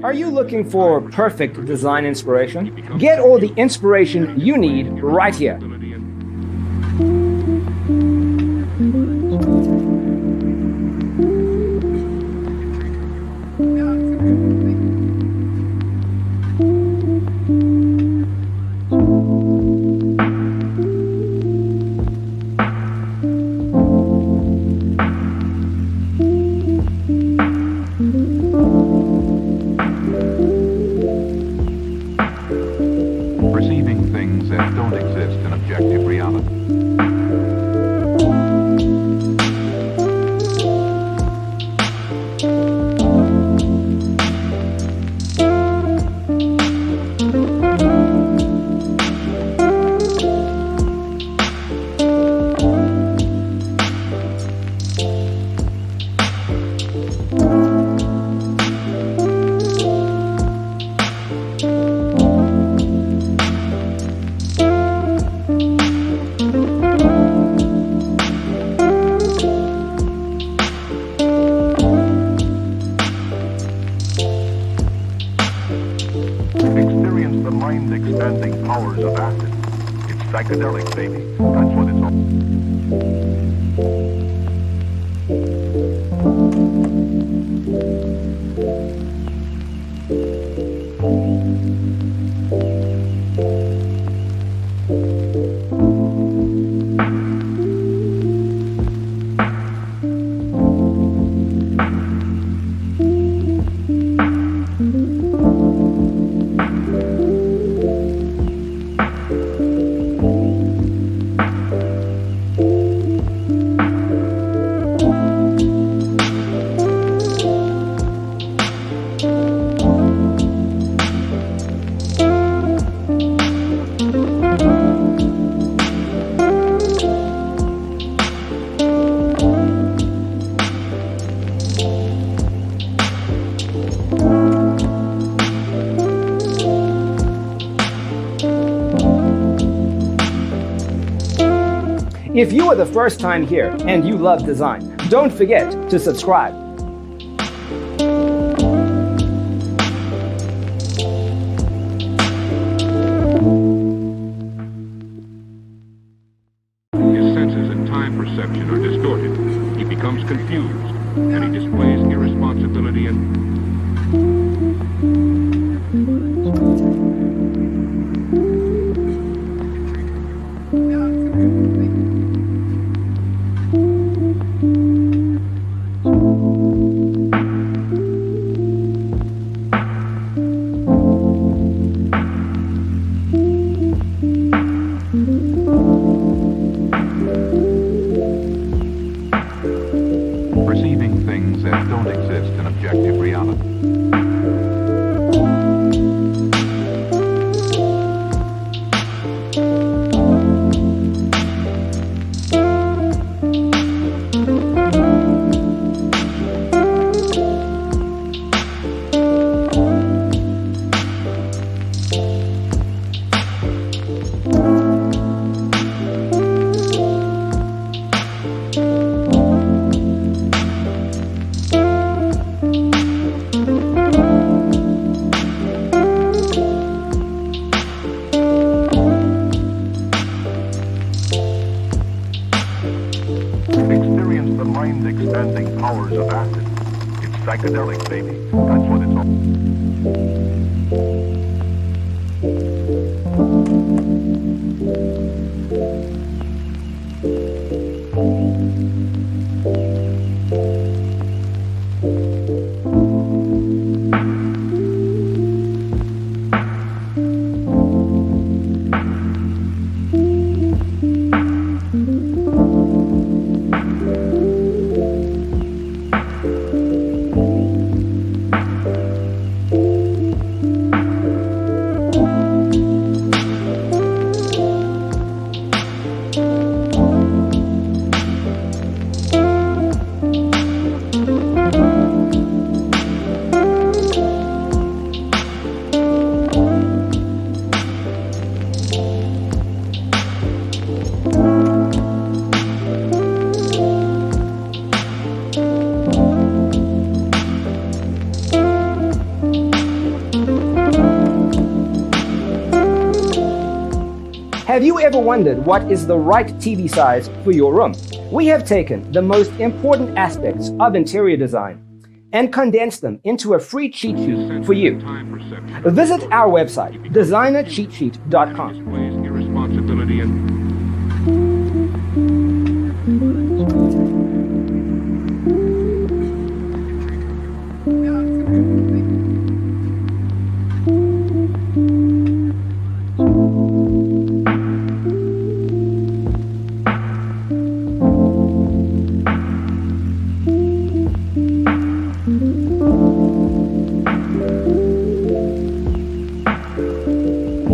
Are you looking for perfect design inspiration? Get all the inspiration you need right here. Perceiving things that don't exist in objective reality. Experience the mind-expanding powers of acid. It's psychedelic, baby. That's what it's all. If you are the first time here and you love design, don't forget to subscribe. His senses and time perception are distorted. He becomes confused, and he displays irresponsibility and... perceiving things that don't exist in objective reality. Experience the mind-expanding powers of acid. It's psychedelic, baby. That's what it's all. Have you ever wondered what is the right TV size for your room? We have taken the most important aspects of interior design and condensed them into a free cheat sheet for you. Visit our website, designercheatsheet.com. Displays irresponsibility and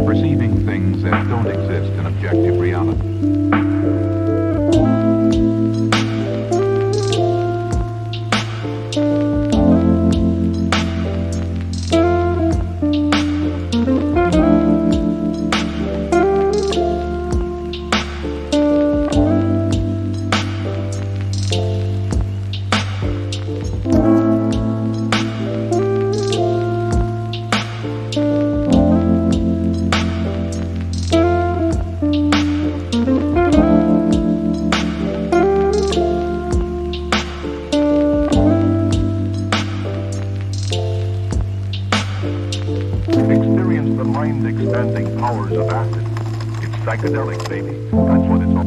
perceiving things that don't exist in objective reality. Experience the mind-expanding powers of acid. It's psychedelic, baby. That's what it's all.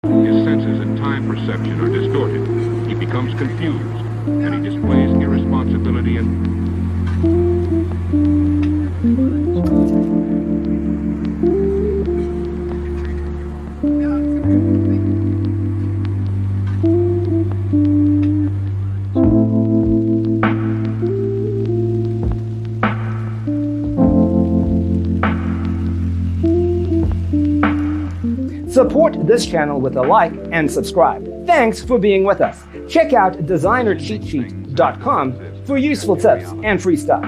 His senses and time perception are distorted. He becomes confused, and he displays irresponsibility and Support this channel with a like and subscribe. Thanks for being with us. Check out designercheatsheet.com for useful tips and free stuff.